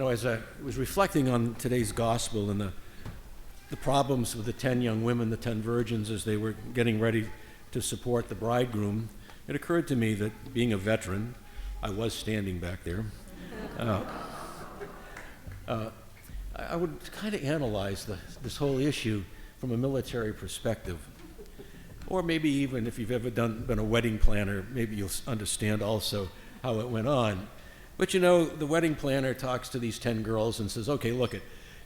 As I was reflecting on today's gospel and the problems with the 10 young women, the 10 virgins, as they were getting ready to support the bridegroom, it occurred to me that being a veteran, I was standing back there, I would kind of analyze this whole issue from a military perspective. Or maybe even if you've ever been a wedding planner, maybe you'll understand also how it went on. But the wedding planner talks to these 10 girls and says, okay, look,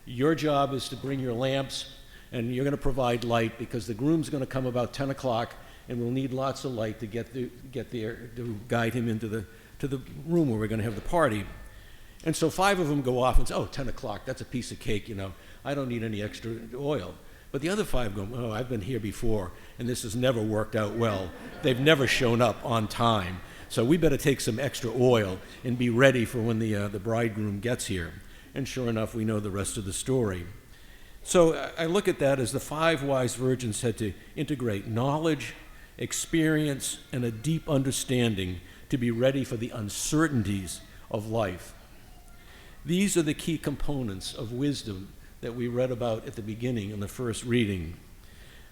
your job is to bring your lamps and you're going to provide light because the groom's going to come about 10 o'clock and we'll need lots of light to get there to guide him into the room where we're going to have the party. And so 5 of them go off and say, oh, 10 o'clock, that's a piece of cake, I don't need any extra oil. But the other 5 go, oh, I've been here before, and this has never worked out well. They've never shown up on time. So we better take some extra oil and be ready for when the bridegroom gets here. And sure enough, we know the rest of the story. So I look at that as the 5 wise virgins had to integrate knowledge, experience, and a deep understanding to be ready for the uncertainties of life. These are the key components of wisdom that we read about at the beginning in the first reading.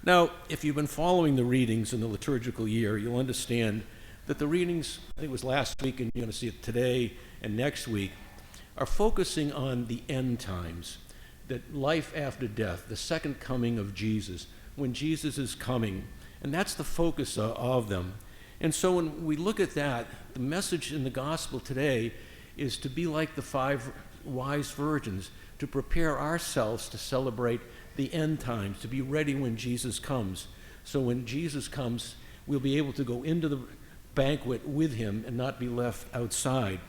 Now, if you've been following the readings in the liturgical year, you'll understand that the readings, I think it was last week and you're going to see it today and next week, are focusing on the end times, that life after death, the second coming of Jesus, when Jesus is coming, and that's the focus of them. And so when we look at that, the message in the gospel today is to be like the 5 wise virgins, to prepare ourselves to celebrate the end times, to be ready when Jesus comes. So when Jesus comes, we'll be able to go into the banquet with him and not be left outside.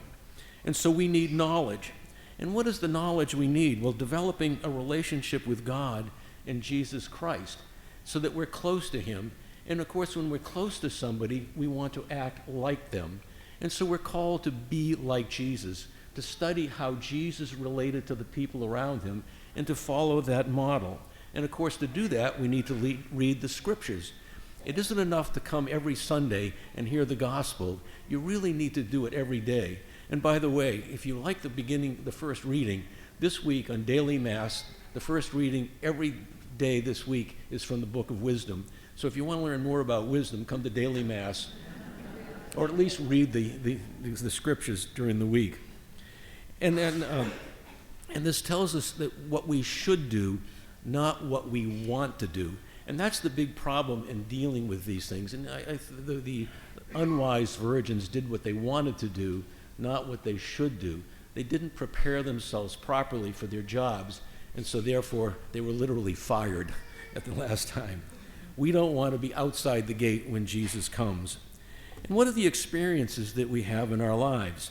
And so we need knowledge. And what is the knowledge we need? Well, developing a relationship with God and Jesus Christ so that we're close to him. And of course, when we're close to somebody, we want to act like them. And so we're called to be like Jesus, to study how Jesus related to the people around him and to follow that model. And of course, to do that, we need to read the scriptures. It isn't enough to come every Sunday and hear the gospel. You really need to do it every day. And by the way, if you like the first reading, this week on daily Mass, the first reading every day this week is from the book of wisdom. So if you want to learn more about wisdom, come to daily Mass, or at least read the scriptures during the week. And then, and this tells us that what we should do, not what we want to do. And that's the big problem in dealing with these things. And the unwise virgins did what they wanted to do, not what they should do. They didn't prepare themselves properly for their jobs, and so therefore they were literally fired at the last time. We don't want to be outside the gate when Jesus comes. And what are the experiences that we have in our lives?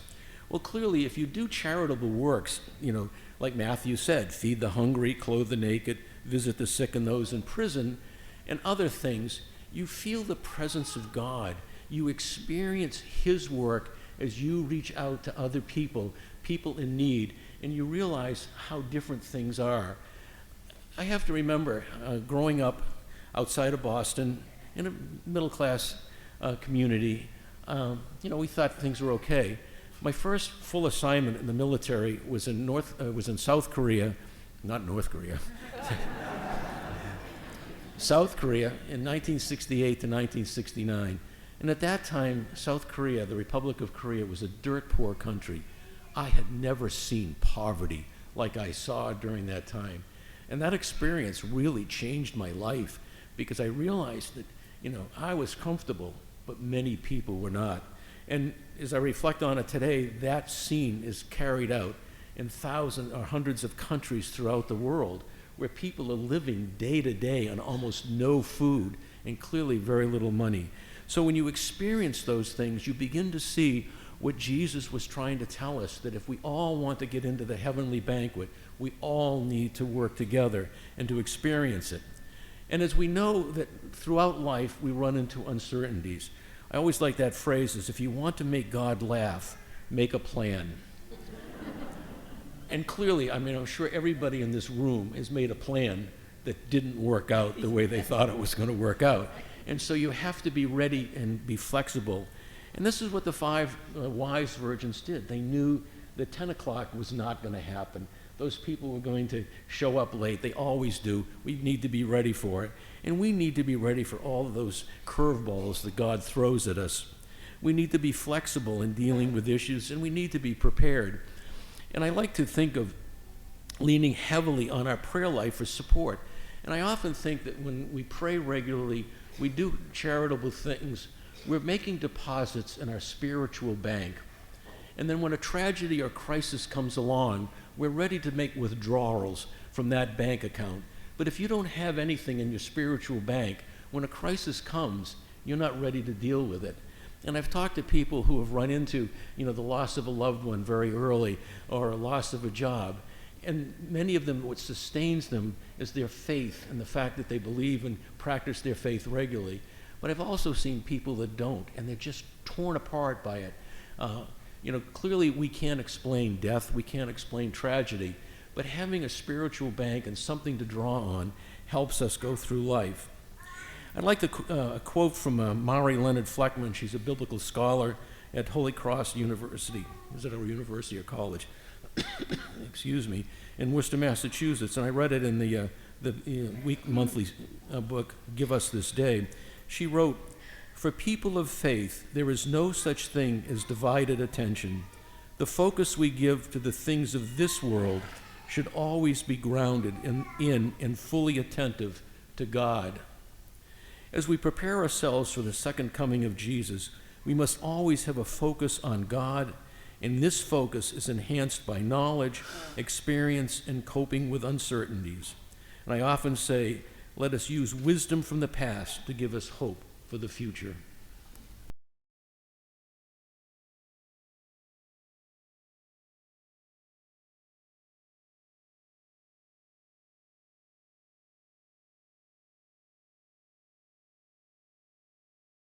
Well, clearly, if you do charitable works, like Matthew said, feed the hungry, clothe the naked, visit the sick and those in prison, and other things, you feel the presence of God. You experience his work as you reach out to other people in need, and you realize how different things are. I have to remember growing up outside of Boston in a middle-class community, we thought things were okay. My first full assignment in the military was in South Korea, not North Korea, South Korea in 1968 to 1969. And at that time, South Korea, the Republic of Korea, was a dirt poor country. I had never seen poverty like I saw during that time. And that experience really changed my life because I realized that, I was comfortable, but many people were not. And as I reflect on it today, that scene is carried out in thousands or hundreds of countries throughout the world where people are living day to day on almost no food and clearly very little money. So when you experience those things, you begin to see what Jesus was trying to tell us, that if we all want to get into the heavenly banquet, we all need to work together and to experience it. And as we know that throughout life we run into uncertainties, I always like that phrase is, if you want to make God laugh, make a plan. And clearly, I'm sure everybody in this room has made a plan that didn't work out the way they thought it was going to work out. And so you have to be ready and be flexible. And this is what the 5 wise virgins did. They knew that 10 o'clock was not going to happen. Those people were going to show up late. They always do. We need to be ready for it. And we need to be ready for all of those curveballs that God throws at us. We need to be flexible in dealing with issues, and we need to be prepared. And I like to think of leaning heavily on our prayer life for support. And I often think that when we pray regularly, we do charitable things, we're making deposits in our spiritual bank. And then when a tragedy or crisis comes along, we're ready to make withdrawals from that bank account. But if you don't have anything in your spiritual bank, when a crisis comes, you're not ready to deal with it. And I've talked to people who have run into, the loss of a loved one very early, or a loss of a job. And many of them, what sustains them is their faith and the fact that they believe and practice their faith regularly. But I've also seen people that don't, and they're just torn apart by it. Clearly we can't explain death, we can't explain tragedy, but having a spiritual bank and something to draw on helps us go through life. I'd like to a quote from Mari Leonard Fleckman. She's a biblical scholar at Holy Cross University. Is it a university or college? Excuse me, in Worcester, Massachusetts. And I read it in the monthly book, Give Us This Day. She wrote, "For people of faith, there is no such thing as divided attention. The focus we give to the things of this world should always be grounded in and fully attentive to God. As we prepare ourselves for the second coming of Jesus, we must always have a focus on God, and this focus is enhanced by knowledge, experience, and coping with uncertainties. And I often say, let us use wisdom from the past to give us hope for the future."